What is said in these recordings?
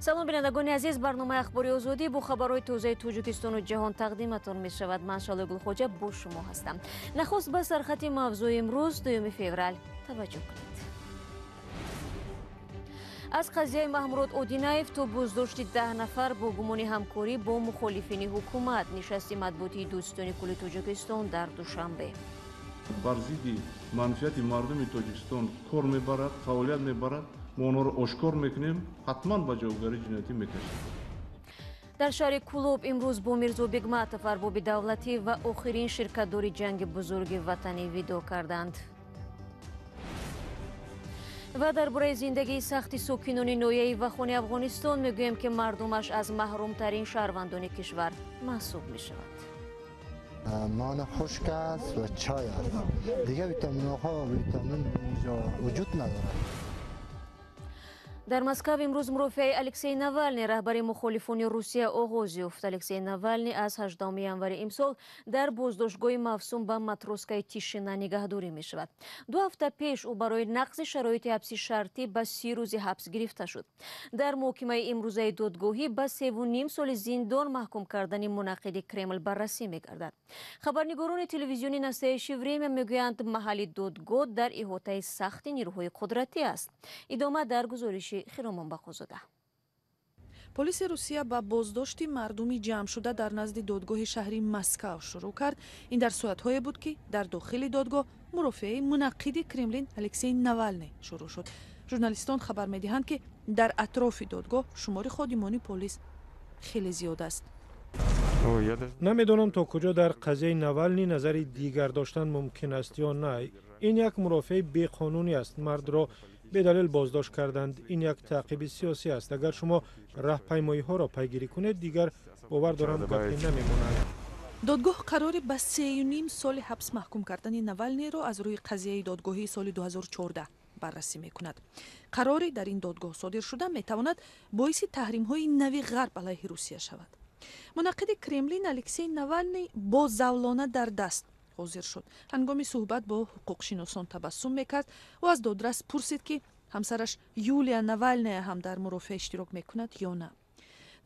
салом бинандагони азиз, барномаи ахбори озодӣ бо хабарҳои тозаи Тоҷикистону ҷаҳон тақдиматон мешавад. Ман Шалои Гулхоҷа бо шумо ҳастам. Нахуст ба сархати мавзӯи имрӯз 2 феврал таваҷҷӯҳ кунед. аз қазияи Маҳмурод Одинаев то боздошти 10 нафар бо гумони ҳамкорӣ бо мухолифини ҳукумат, нишасти матбуотии Дӯстиёни кулли Тоҷикистон дар Душанбе. бар зидди манфиати мардуми Тоҷикистон кор мебарад, фаъолият мебарад. мо онҳоро ошкор мекунем, ҳатман ба ҷавобгарии ҷиноятӣ мекашем. дар шаҳри Кулоб имрӯз бо Мирзо Бегматов арбоби давлатӣ ва охирин ширкатдори ҷанги бузурги ватанӣ видо карданд. ва дар бораи зиндагии сахти сокинони ноҳияи Вахони Афғонистон мегӯем, ки мардумаш аз маҳрумтарин шаҳрвандони кишвар маҳсуб мешавад. نان خشک است و چای است. دیگه ویتامین‌ها و ویتامین اینجا وجود ندارد. дар Москав имрӯз мурофиаи Алексей Навалний, раҳбари мухолифони Русия оғоз ёфт. Алексей Навалний аз 18 январи имсол дар боздоштгоҳи мавсум ба матроскаи Тишина нигаҳдорӣ мешавад. 2 ҳафта пеш ӯ барои нақзи шароити ҳабси шартӣ ба 30 рӯзи ҳабс гирифта шуд. дар муҳокимаи имрӯзаи додгоҳӣ ба 3.5 соли зиндон маҳкум кардани мунаққиди Кремл баррасӣ мегардад. Хабарнигорони телевизиони «Настоящее время» мегӯянд, маҳалли додгоҳ дар иҳотаи сахти нирӯҳои қудратӣ аст. идома дар гузориши Хиромон Бахозода. Полиси Русия ба боздошти мардуми ҷамъшуда дар назди додгоҳи шаҳри Москав шурӯъ кард. Ин дар соатҳое буд, ки дар дохили додгоҳ мурофиаи мунаққиди Кремлин Алексей Навалний шурӯъ шуд. Журналистон хабар медиҳанд, ки дар атрофи додгоҳ шумори ходимони полис хеле зиёд аст. намедонам то куҷо дар қазияи Навалний назари дигар доштан мумкин аст ё на. ин як мурофиаи беқонунӣ аст. мардро бедалил боздошт карданд. ин як таъқиби сиёсӣ аст. агар шумо раҳпаймоиҳоро пайгирӣ кунед, дигар бовар дорам гапе намемонад. додгоҳ қарори ба 3.5 соли ҳабс маҳкум кардани Навальнийро аз рӯи қазияи додгоҳии соли 2014 баррасӣ мекунад. қарори дар ин додгоҳ содир шуда метавонад боиси таҳримҳои нави ғарб алайҳи Русия шавад. мунаққиди Кремлин Алексей Навальний бо завлона дар даст ҳозир шуд. ҳангоми суҳбат бо ҳуқуқшиносон табассум мекард. ӯ аз додрас пурсид, ки ҳамсараш Юлия Навальная ҳам дар мурофиа иштирок мекунад ё на.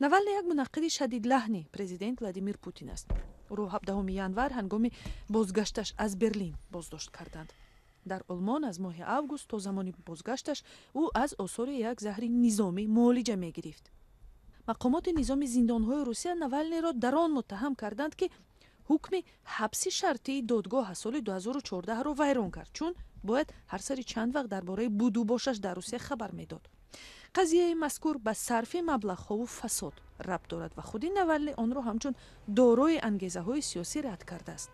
Навальний як мунаққиди шадидлаҳни президент Владимир Путин аст. ӯро 17 январ ҳангоми бозгашташ аз Берлин боздошт карданд. дар Олмон аз моҳи август то замони бозгашташ ӯ аз осори як заҳри низомӣ муолиҷа мегирифт. мақомоти низоми зиндонҳои Русия Навальнийро дар он муттаҳам карданд, ки ҳукми ҳабси шартии додгоҳ аз соли 2014-ро вайрон кард, чун бояд ҳар сари чанд вақт дар бораи буду бошаш дар Русия хабар медод. қазияи мазкур ба сарфи маблағҳову фасод рабт дорад ва худи Навальний онро ҳамчун дорои ангезаҳои сиёсӣ рад кардааст.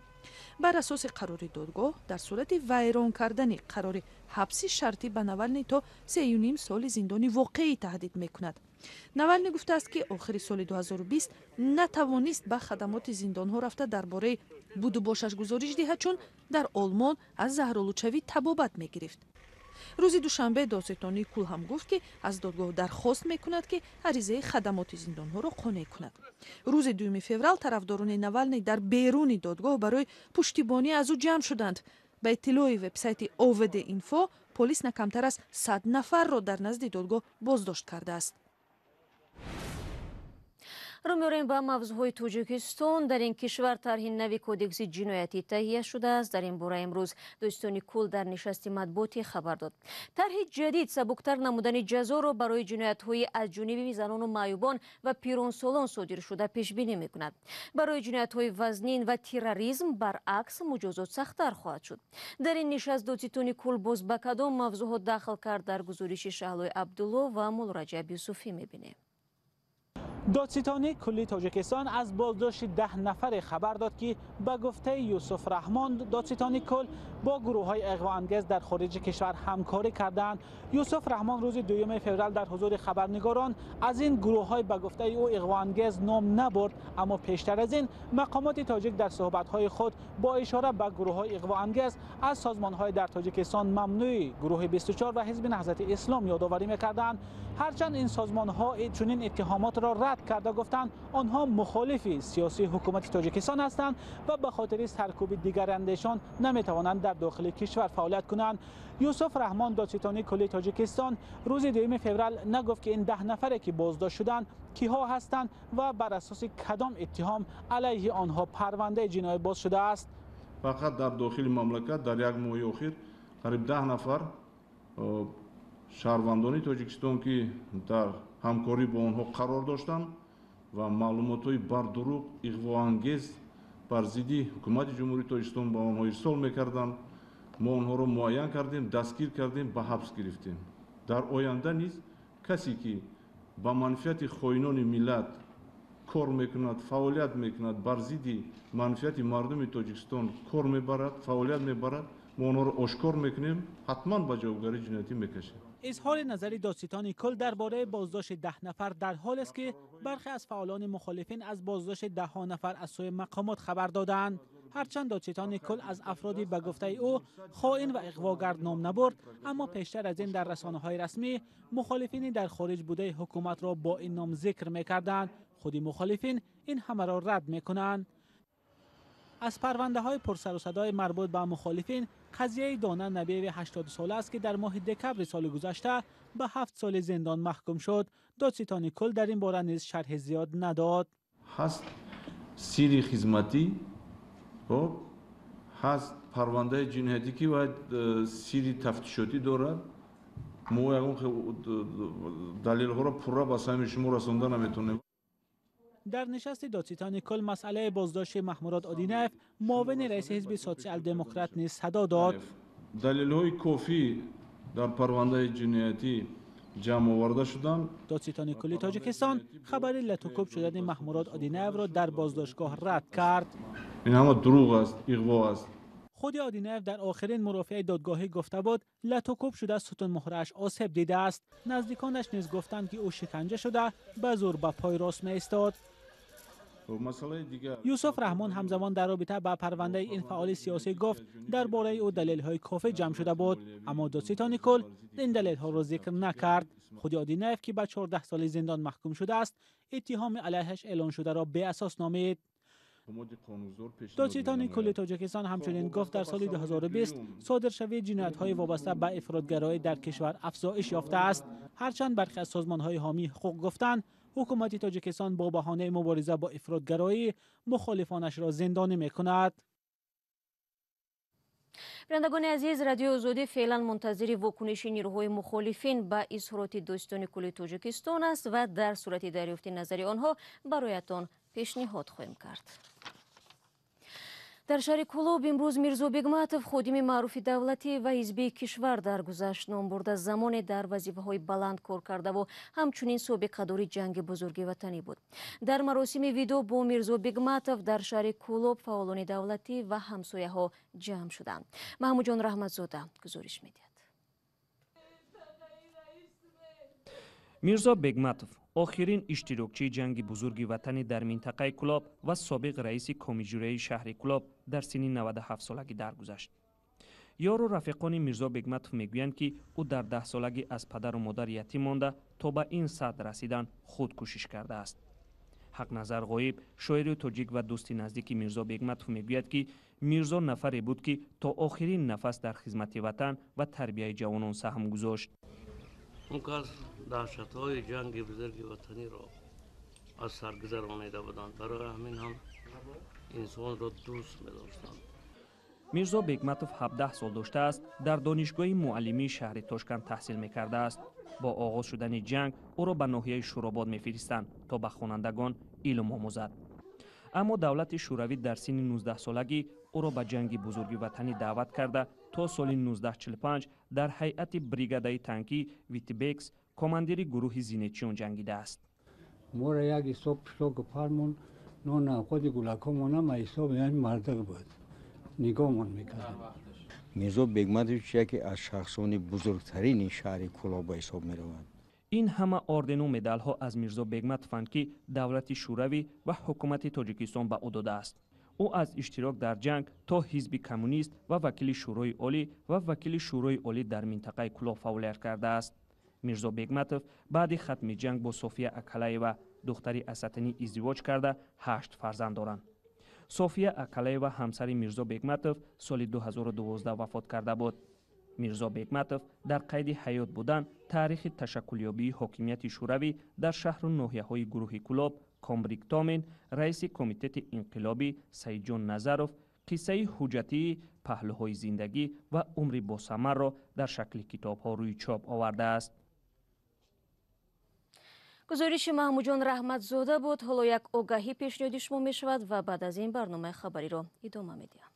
бар асоси қарори додгоҳ дар сурати вайрон кардани қарори ҳабси шартӣ ба Навальний то 3.5 соли зиндони воқеӣ таҳдид мекунад. Навальний гуфтааст, ки охири соли 2020 натавонист ба хадамоти зиндонҳо рафта дар бораи буду бошаш гузориш диҳад, чун дар Олмон аз заҳролудшавӣ табобат мегирифт. рӯзи душанбе додситони Кул ҳам гуфт, ки аз додгоҳ дархост мекунад, ки аризаи хадамоти зиндонҳоро қонеъ кунад. рӯзи 2 феврал тарафдорони Навальний дар беруни додгоҳ барои пуштибонӣ аз ӯ ҷамъ шуданд. ба иттилои вебсайти ОВД Инфо, полис на камтар аз 100 нафарро дар назди додгоҳ боздошт кардааст. рӯ меорем ба мавзӯъҳои Тоҷикистон. дар ин кишвар тарҳи нави кодекси ҷиноятӣ таҳия шудааст. дар ин бора имрӯз Дӯстони Кул дар нишасти матбуотӣ хабар дод. тарҳи ҷадид сабуктар намудани ҷазоро барои ҷиноятҳои аз ҷониби занону маъюбон ва пиронсолон содир шуда пешбинӣ мекунад. барои ҷиноятҳои вазнин ва терроризм баръакс муҷозот сахттар хоҳад шуд. дар ин нишаст Додситони Кул боз ба кадом мавзӯъҳо дахл кард, дар гузориши Шаҳлои Абдулло ва Мулраҷаб Юсуфӣ мебинем. دادستانی کلی تاجیکستان از بازداشت 10 نفر خبر داد که به گفته یوسف رحمان دادستانی کل با گروه های اغواانگیز در خارج کشور همکاری کردند. یوسف رحمان روز 2 فوریه در حضور خبرنگاران از این گروه های به گفته او اغواانگیز نام نبرد، اما پیشتر از این مقامات تاجیک در صحبت های خود با اشاره به گروه های اغواانگیز از سازمان های در تاجیکستان ممنوع گروه 24 و حزب نهضت اسلام یادآوری می‌کردند. هرچند این سازمان ها چنین اتهامات را رد رد کرده گفتند آنها مخالف سیاسی حکومت تاجیکستان هستند و به خاطر سرکوب دیگر اندیشان نمیتوانند در داخل کشور فعالیت کنند. یوسف رحمان دادستانی کل تاجیکستان روز 2 فوریه نگفت که این 10 نفری که بازداشت شدند کیها هستند و بر اساس کدام اتهام علیه آنها پرونده جنایی باز شده است. فقط در داخل مملکت در یک ماه اخیر قریب 10 نفر شهروندان تاجیکستان که در همکاری با آنها قرار داشتند و معلومات‌های بر دروغ اغواانگیز بر ضد حکومت جمهوری تاجیکستان با آنها ارسال می‌کردند، ما آنها را معین کردیم، دستگیر کردیم، به حبس گرفتیم. در آینده نیز کسی که با منفعت خائنان ملت کار میکند، فعالیت میکند، بر ضد منفعت مردم تاجیکستان کار میبرد، فعالیت میبرد، ما آنها را آشکار میکنیم، حتما به جوابگری جنایتی میکشیم. اظهار نظر دادستان کل درباره بازداشت 10 نفر در حال است که برخی از فعالان مخالفین از بازداشت 10 نفر از سوی مقامات خبر دادند. هرچند دادستان کل از افرادی به گفته او خائن و اغواگر نام نبرد، اما پیشتر از این در رسانه‌های رسمی مخالفین در خارج بوده حکومت را با این نام ذکر می‌کردند. خودی مخالفین این همه را رد می‌کنند. از پرونده های پرسر و صدای مربوط به مخالفین قضیه دانه نبی 80 ساله است که در ماه دکبر سال گذشته به 7 سال زندان محکوم شد. دادستان کل در این باره نیز شرح زیاد نداد. هست سیری خدمتی، خب هست پرونده جنایتی که باید سیری تفتیشاتی دارد. ما یکم دلیل ها را پورا به سهم شما رسانده نمیتونیم. در نشست دادستان کل مسئله بازداشت محمود آدینف معاون رئیس حزب سوسیال دموکرات نیز صدا داد. دلیل های کافی در پرونده جنایتی جمع آورده شدند. دادستان کل تاجیکستان خبر لطوکوب شدن محمود آدینف را در بازداشتگاه رد کرد. این همه دروغ است، اغوا است. خود آدینف در آخرین مرافعه دادگاهی گفته بود لطوکوب شده ستون مهرش آسیب دیده است. نزدیکانش نیز گفتند که او شکنجه شده به زور به پای راست می ایستاد. یوسف رحمان همزمان در رابطه با پرونده این فعال سیاسی گفت درباره او دلیل‌های کافی جمع شده بود، اما دادستان کل این دلیل‌ها را ذکر نکرد. خود آدینف که به 14 سال زندان محکوم شده است، اتهام علیهش اعلان شده را بی اساس نامید. دادستان کل تاجیکستان همچنین گفت در سال 2020 صادرشوی جنایت‌های وابسته به افراطگرایی در کشور افزایش یافته است. هرچند برخی از سازمان‌های حامی حقوق گفتند حکومت تاجیکستان با بهانه مبارزه با افراطگرایی مخالفانش را زندانی می‌کند. بینندگان عزیز، رادیو آزادی فعلا منتظر واکنش نیروهای مخالفین به اظهارات دادستان کل تاجیکستان است و در صورت دریافت نظر آنها برایتان پیشنهاد خواهیم کرد. در شهر کلاب امروز میرزا بگماتов خادم معروف دولتی و حزبی کشور درگذشت نام برده زمان در وظیفه‌های بلند کار کرده و همچنین سابقه‌دار جنگ بزرگ وطنی بود. در مراسم ویدو با میرزا بگماتов در شهر کلاب فعالان دولتی و همسایه‌ها جمع شدند. محمود جان رحمتزاده گزارش می‌دهد. میرزا بگماتов آخرین اشتراکچی جنگ بزرگ وطنی در منطقه کلاب و سابق رئیس کمیته شهر کلاب در سن 97 سالگی درگذشت. یار و رفیقان میرزا بگماتov میگویند که او در 10 سالگی از پدر و مادر یتیم مانده تا به این سطح رسیدن خود کوشش کرده است. حق نظر غایب شاعر تاجیک و دوست نزدیک میرزا بگماتov میگوید که میرزا نفری بود که تا آخرین نفس در خدمت وطن و تربیت جوانان سهم گذاشت. اون کس دهشت‌های جنگ بزرگ وطنی را از سر گذرانیده بودند، برای همین هم انسان را دوست می‌داشتند. میرزا بگماتov 17 سال داشته است، در دانشگاه معلمی شهر تاشکند تحصیل می‌کرده است. با آغاز شدن جنگ او را به ناحیه شوراباد می‌فرستند تا به خوانندگان علم آموزد. اما دولت شوروی در سن 19 سالگی او را به جنگ بزرگ وطنی دعوت کرده تا سال 1945 در هیئت بریگاده تانکی ویتبکس کماندیر گروه زینچیون جنگیده است. ما را یک حساب پشتا فرمون نه خود گلکامون هم حساب یعنی مردق بود نگاهمان میکردیم. میرزا بگماتov یکی از شخصان بزرگترین شهر کلاب حساب میروند. این همه آردن و مدال ها از میرزا بگماتov که دولت شوروی و حکومت تاجیکستان به او داده است. او از اشتراک در جنگ تا حزب کمونیست و وکیل شورای عالی و وکیل شورای عالی در منطقه کلاب فعالیت کرده است. мирзо бегматов баъди хатми ҷанг бо софия акалаева духтари асатинӣ издивоҷ карда 8 фарзанд доранд. софия акалаева ҳамсари мирзо бегматов соли 2012 вафот карда буд. мирзо бегматов дар қайди ҳаёт будан таърихи ташаккулёбии ҳокимияти шӯравӣ дар шаҳру ноҳияҳои гурӯҳи Кулоб, Комбрик Томин, раиси комитети инқилобӣ Саидҷон Назаров қиссаи ҳуҷҷатии паҳлӯҳои зиндагӣ ва умри босамарро дар шакли китобҳо рӯи чоп овардааст. гузориши маҳмуҷон раҳматзода буд. ҳоло як огаҳӣ пешниҳоди шумо мешавад ва баъд аз ин барномаи хабариро идома медиҳам.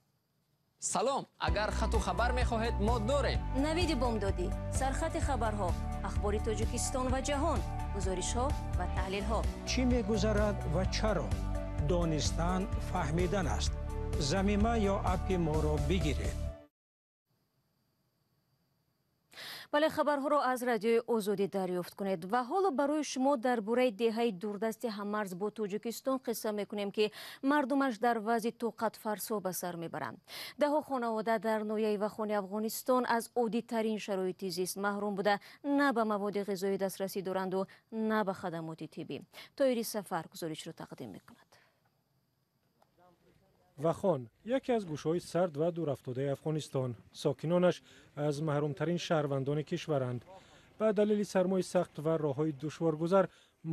салом, агар хату хабар мехоҳед мо дорем. навиди бомдодӣ, сархати хабарҳо, ахбори тоҷикистон ва ҷаҳон, гузоришҳо ва таҳлилҳо. чӣ мегузарад ва чаро? донистан фаҳмидан аст. замима ё апи моро бигиред. бале, хабарҳоро аз радиои озодӣ дарёфт кунед. ва ҳоло барои шумо дар бораи деҳаи дурдасти ҳамарз бо тоҷикистон қисса мекунем ки мардумаш дар вазъи тоқатфарсо ба сар мебаранд. даҳо хонавода дар ноҳияи Вахони Афғонистон аз оддитарин шароити зист маҳрум буда на ба маводи ғизоӣ дастрасӣ доранду на ба хадамоти тиббӣ. тоири сафар гузоришро тақдим мекунад. вахон яке аз гӯшаҳои сард ва дурафтодаи Афғонистон. сокинонаш аз маҳрумтарин шаҳрвандони кишваранд. ба далели сармои сахт ва роҳҳои душворгузар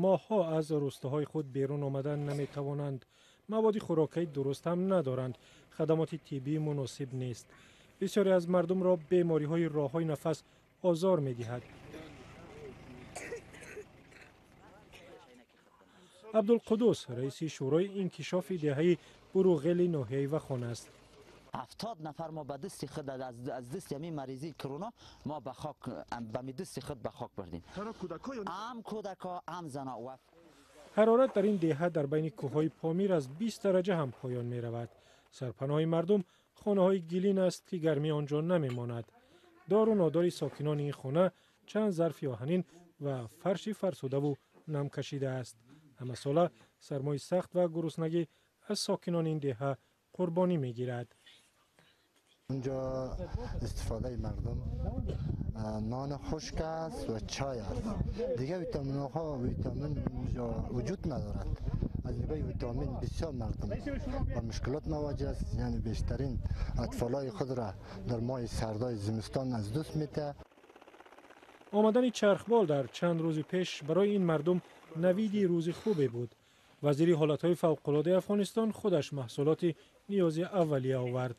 моҳҳо аз рӯстаҳои худ берун омадан наметавонанд. маводи хӯрокии дуруст ҳам надоранд. хадамоти тиббии муносиб нест. бисёре аз мардумро бемориҳои роҳҳои нафас озор медиҳад. абдулқудус раиси шӯрои инкишофи деҳаи буруғели ноҳияи Вахон аст. 70 нафар мо ба дасти худ аз дасти ҳамин маризии корона мо ба хок ба дасти худ ба хок бардем. ам кӯдако ам зано. ҳарорат дар ин деҳа дар байни кӯҳҳои Помир аз 20 дараҷа ҳам поён меравад. сарпаноҳи мардум хонаҳои гилин аст ки гармӣ онҷо намемонад. дору нодори сокинони ин хона чанд зарфи оҳанин ва фарши фарсудаву нам кашида аст. ҳамасола сармои сахт ва гуруснагӣ аз сокинони ин деҳа қурбонӣ мегирад. اونجا استفاده مردم نان خشک است و چای است. دیگه ویتامین ها ویتامین اونجا وجود ندارد. از نگاه ویتامین بسیار مردم با مشکلات مواجه است. یعنی بیشترین اطفالای خود را در ماه سردای زمستان از دست میده. آمدن چرخبال در چند روز پیش برای این مردم نویدی روز خوبی بود. وزیر حالتهای فوق‌العاده افغانستان خودش محصولات نیاز اولیه آورد.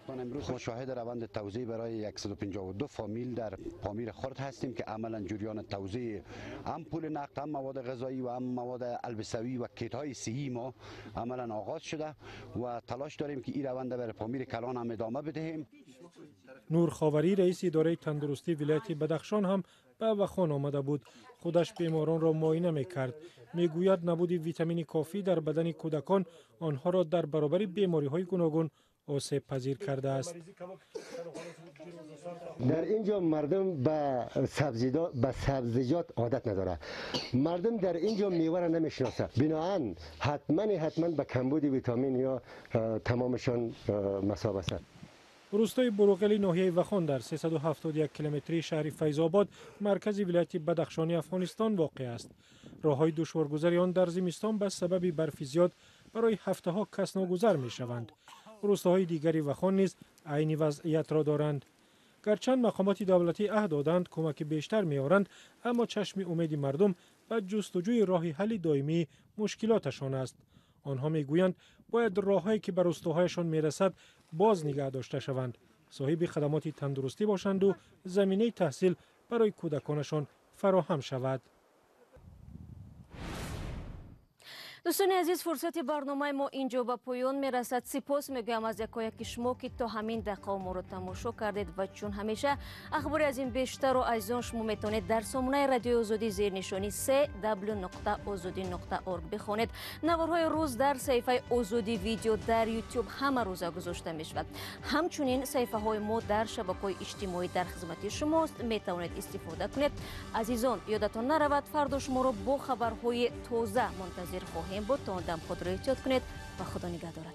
امروز ما شاهد روند توزیع برای 152 فامیل در پامیر خرد هستیم که عملا جریان توزیع هم پول نقد، هم مواد غذایی و هم مواد البسوی و کیت های صحی ما عملا آغاز شده و تلاش داریم که این روند برای پامیر کلان هم ادامه بدهیم. نور خاوری رئیس اداره تندرستی ولایت بدخشان هم به وخان آمده بود. خودش بیماران را معاینه میکرد. میگوید نبود ویتامین کافی در بدن کودکان آنها را در برابر بیماری های گوناگون آسیب پذیر کرده است. در اینجا مردم به سبزیجات عادت نداره. مردم در اینجا میوه را نمیشناسه. بنابراین حتما به کمبود ویتامین یا تمامشان مصاب است. روستای بروغلی ناحیه وخان در 371 کیلومتری شهر فیض‌آباد مرکز ولایت بدخشانی افغانستان واقع است. راههای دشوارگذری آن در زمستان به سبب برف زیاد برای هفته‌ها کس ناگذر می‌شوند. روستاهای دیگری وخان نیز عین وضعیت را دارند. گرچند مقامات دولتی عهد دادند کمک بیشتر می‌آورند، اما چشم امید مردم به جستجوی راه حل دائمی مشکلاتشان است. آنها میگویند باید راههایی که به روستاهایشان میرسد باز نگه داشته شوند، صاحب خدمات تندرستی باشند و زمینه تحصیل برای کودکانشان فراهم شود. دوستان عزیز، فرصت برنامه ما اینجا به پایان میرسد. سپاس میگویم از یکایک شما که تا همین دقیقه ما رو تماشا کردید و چون همیشه اخبار از این بیشتر و از آن شما میتونید در سامانه رادیو آزادی زیر نشانی www.azadi.org بخوانید. نوارهای روز در صفحه آزادی ویدیو در یوتیوب همه روزه گذاشته میشود. همچنین صفحه های ما در شبکه‌های اجتماعی در خدمت شماست، میتوانید استفاده کنید. عزیزان، یادتان نرود فردا شما رو با خبرهای تازه منتظر خواهیم بود. تا آن دم خود را احتیاط کنید و خدا نگهدارد.